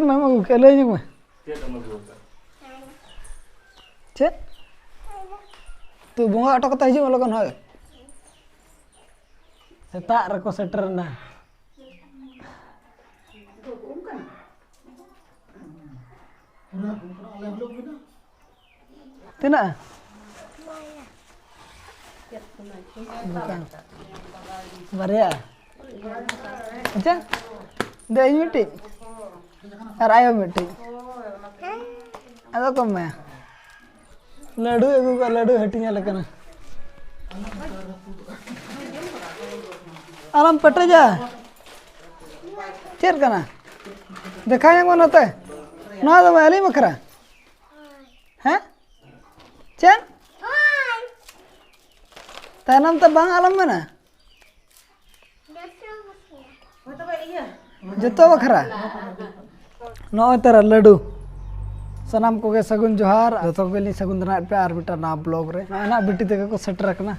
चेत मैं मगु के ले में चेत तू बोंगा अटक कता हिजु लगन होय सेता रको सेटर ना tina bukan Maria aja deh ini meeting ayo meeting ada kome ladu egu ka ladu hatinya lekana alam pete ja cer kana देखा yang mana teh ना तो मैं नहीं मखरा हैं चल तनाम तो बांग आलम में ना जतो मखरा नो तेरा लड्डू सनाम को के सगुन जोहार जतो के लिए सगुन दना पे आर बेटा ना ब्लॉग रे ना बिटी तक को सेट रखना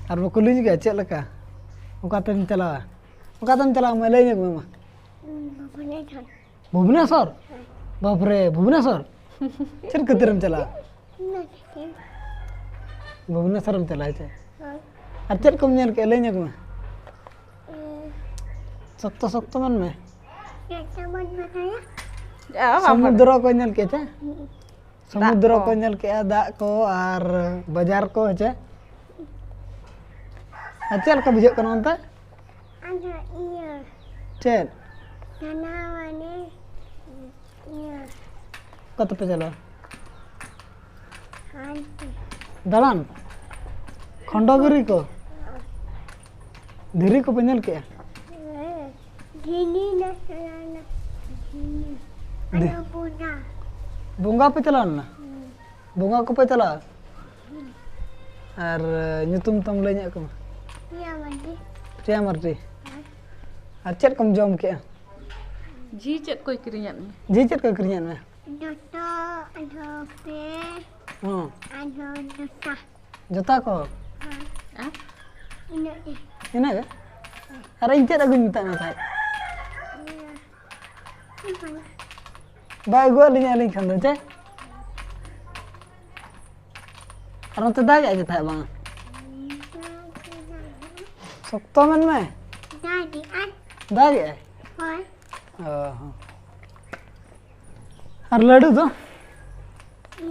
और वो कुलिज गया चल लका उकातन चला मैं ले ने मामा भुवनेश्वर बाप रे भुवनेश्वर चल कतरम चला भुवनेश्वर में चला है अच्छा कम नेल के लेने को सख्त मन में समुद्र को नेल के चे समुद्र को नेल के दा को और बाजार को है अच्छा का बुझे कनो अंत चल कत पे चलो दलान खंडगिरी को धीरी को पेनल के बुंगा पे चला ना बुंगा को पे चला और nyutum तम ले nya को प्रिया मर्टी अच्छा कम जम के जी चेत कोई किरियन में जी चेत कोई किरियन में Joto, ada pe, हां ada dosa. जता को Ini ni. इना के अरे इन चेत अगु मिता ना थाय बाय गो लिnya लिंग खंदो चे अरन तो दाग आजे थाय बांग सख्तो मन में Jadi an, दाग है hoi, हां और लड्डू तो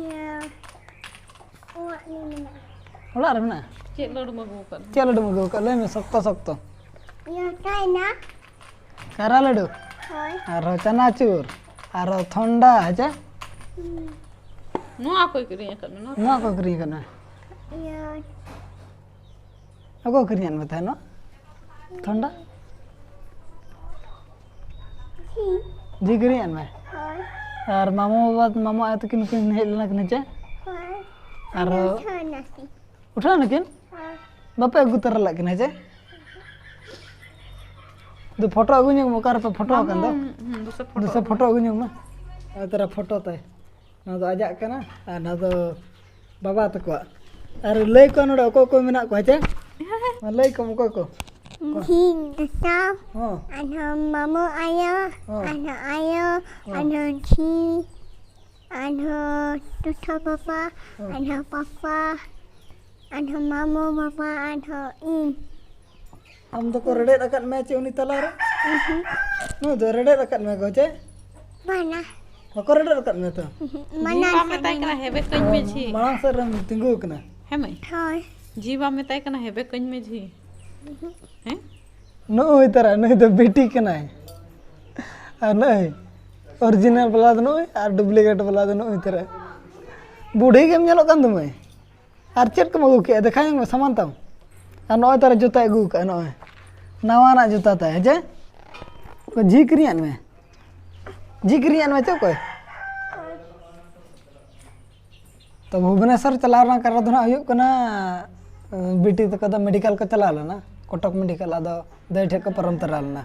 ya, uak ni mana? ओला रे ना चेत लड्डू मगु कर चे लड्डू मगो का ले में सख्तो Ya, kau nak? करा लड्डू Hoi, और चनाचूर और ठंडा है चे नो आ कोई किरियन कर नो ना को करी करना ya, अगो करियन में था ना ठंडा si, जी करियन में hoi, और मामू आए तो किन हेल ना किन चे hoi, और kau nasi. उठा ना किन Hoi, बापे गुतर लग किन चे दो फोटो अगु न्यू मोकार पे फोटो kan दो दूसरा फोटो अगु न्यू में तेरा फोटो ते ना तो आजा कना ना तो बाबा तको अरे ले को नडो को मेना को चे ले को को Hi, dosa. हां Ada mamu ayah, Oh. ada ayah, ada si, ada dosa papa, ada papa, ada mamu papa, ada in. हम तो को रेडे रखत में चे उनी तला रे नो तो रेडे रखत में को चे Mana? को रेडे रखत में तो जीवा में ताई कना हेबे कñ में जी मां सर तिंगु कना है मई Hoi, जीवा में ताई कना हेबे कñ में जी हैं नो होय तरा नहीं तो बेटी कना है और नहीं ओरिजिनल वाला तो नहीं और डुप्लीकेट वाला तो नहीं तरा बूढ़ी के मेलो कन दमे और चेट को मगु के देखाय में सामान ताऊ और नय तारा जूता अगु का नय नवाना जूता ता है जे को जी क्रियन में चे कोई तो भुवनेश्वर चला रहा कर दो ना हुयुग कना बेटी तक द मेडिकल को चला लेना कटक मेडिकल आदो दे ठेक को परम तरा लेना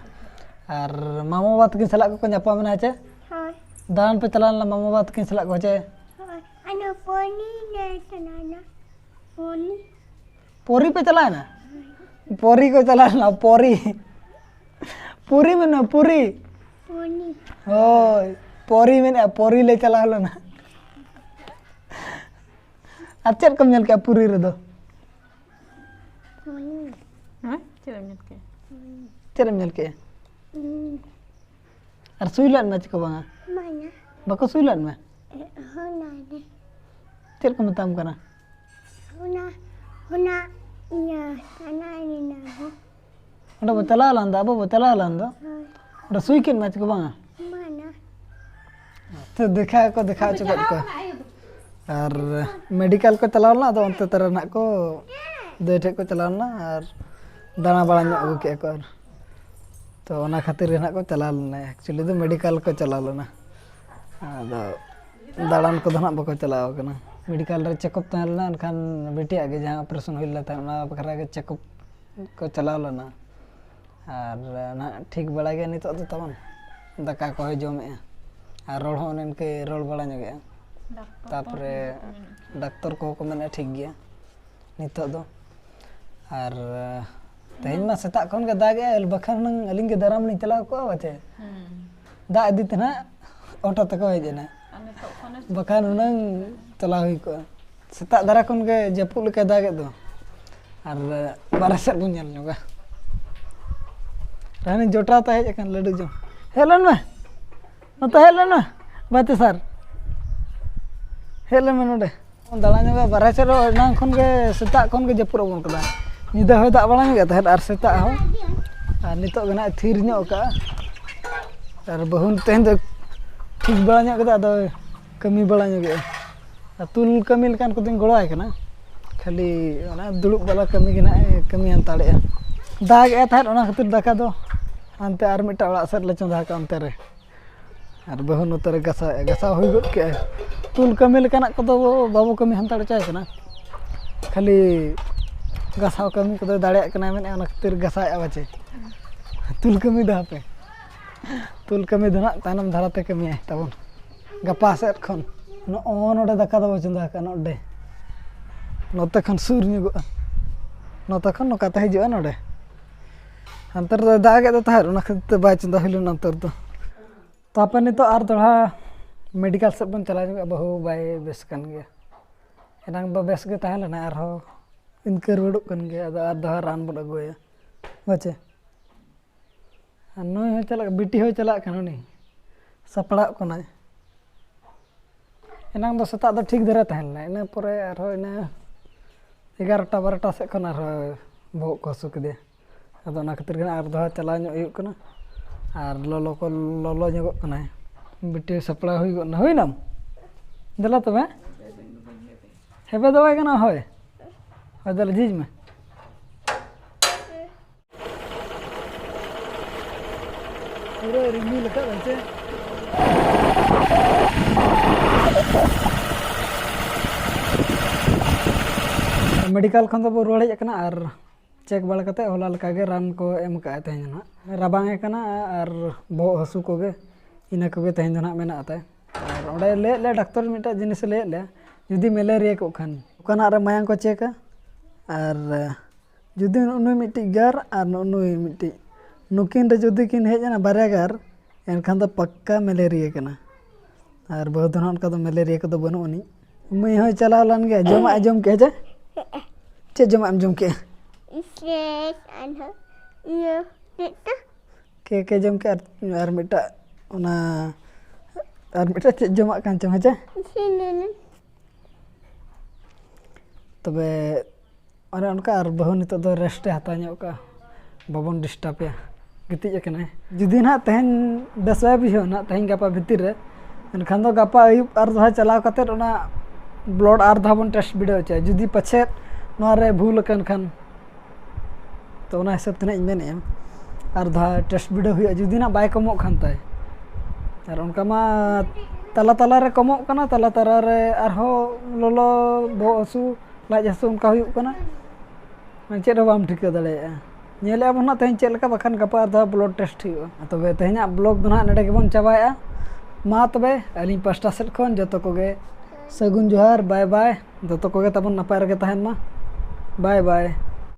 और मामू बात की सलाह को न्यापा में चे hoi, दान पे चला लेना मामू बात की सलाह को चे hoi. Ada poni dan sana. Poni. पोरी पे चला है ना पोरी को चला लेना पोरी पूरी में ना पूरी Pony. ओय परी में परी ले चला हलो ना और चेक कम नेल के पूरी रे दो Pony. हाँ चलो मिल के चेक नेल के और सुइलन में चिको बांगा Mana? बको सुइलन में Hona ni. चेक कम ताम करना Hona iya sana ni nahu. ओटा बतला लांदा अब बतला लांदा ओटा सुई के में चिको बांगा Mana? तो देखा चुका को और मेडिकल को चलाओ ना तो अंत तरह ना को देठे को चलाओ ना और दाना बड़ा अगू के को तो ओना खातिर ना को चला लेना एक्चुअली तो मेडिकल को चला लेना आदो दाड़ान को धना बको चलाओ कना मेडिकल रे चेकअप तहन ना एनखान बेटी आगे जहां ऑपरेशन होइला था ओना बखरा के चेकअप को चलाओ लेना और ना ठीक बड़ा गया नितो तो तबन दका को जमे और रोड हो इनके रोड बड़ा गया तापरे डॉक्टर को मैंने ठीक गया नितो दो और तेज में सेता खन के दागे बखान अलिंग के दाराम नहीं चला को बचे दा इदी तना ऑटो तक हेजना बखान उनंग चला हुई को सेता दारा खन के जपुल के दागे दो और बारह से बुन ñal ñoga रानी जोटा ता हेज कन लड्डू जो हेलन में नता हेलन में बाते सर हेलन में नोडे दाड़ा ñoga बारह से नांग खन के सेता खन के जपुर बन कदा निदा हो दा बड़ा ñoga ता और सेता हो और नितो गना थीर ño का और बहुन तेन दो ठीक बड़ा ño कदा दो कमी बड़ा ñoga तुल कमी लकान को दिन गड़ाय कना खाली ओना दुड़ुब वाला कमी गिना कमी अंताड़े दाग ए था ओना खातिर दाका दो अंते आर मिटा ओड़ा सर ले चंदा का अंते रे और बहुन उतर गसा होई गद के तुल कमी लकान को दो बाबू कमी हंताड़े चाय कना खाली गसाव कमी को दो दाड़े कना मेने ओना खातिर गसा आवाचे तुल कमी दा पे तुल कमी दना तानम धाराते कमी है तबन गपा सेट खन नो ओनोडे दाका दो चंदा का नोडे नोते खन सुर निगो नोते खन नोकाते हिजुआ नोडे अंतर दागे तो तार ओना खातिर बाय चंदा हिलन अंतर तो तापन नितो आर दोड़ा मेडिकल सब बन चला बहु बाय बेस कन गया एनांग बा बेस गे ताहले ना आर हो इनके रोड कन गया आर दोहा रान बड अगोया बचे नोय हो चला बिटी हो चला कन नहीं सपड़ा कना एनांग दो सता दो ठीक धरे ताहले इना परे आर हो इना 11टा 12टा से खन आर बहुत को सुक दे अदो ना खातिर आर दोहा चला ño हुई कना और लोलो को लोलो ñो कना बिटी सपड़ा हुई गना हुई नाम दला तबे हेबे दवाई कना होय दल जीज में पूरा रिंगी लगा बचे मेडिकल खन तो रोड हेज और चेक बड़ा कते होला लका गे रान को एम का तेहन ना राबांग कना और बहुत हसू को गे इना को गे तेहन ना मेना आते और ओडे ले डॉक्टर मिटा जिनिस ले जुदी मलेरिया को खान ओकाना रे मायांग को चेक और जुदी उनु मिटी गार और उनु मिटी नुकिन रे जुदी किन हेजना बारे गार एनखान तो पक्का मलेरिया कना और बहुत धन उनका तो मलेरिया को तो बनुनी मई हो चला लन गे जमा जम के जे चे जमा जम के Yes, and you के जम के और मिटा ओना और मिटा चे जमा कान चम हे तबे अरे उनका और बहु नितो दो रेस्ट हाता ño का बाबन डिस्टर्ब या गिति कना जुदी ना तहन 10 बजे भी हो ना तहन गपा भितिर रे एनखान दो गपा अयुब और दहा चलाव कते ओना ब्लड आर धाबन टेस्ट वीडियो चे जुदी पछे नोआ रे भूल कन खान तो ओना हिसाब तना मेने और धा टेस्ट वीडियो हुई जुदी ना बाय कमो खान ताय और उनका मा तला तला रे कमो कना तला तला रे और हो लोलो बो हसू लाज हसू उनका हुई कना चेद बाम ठिका दड़े नेले अब ना तेहन चेद लका बखान गपा दा ब्लड टेस्ट हुई तबे तेहना ब्लॉग दो ना नेडे गेबन चाबाया मा तबे अली पास्टा सेट खन जतो कोगे सगुन जोहार बाय बाय जतो कोगे तबन नपाय रगे तहन मा बाय बाय।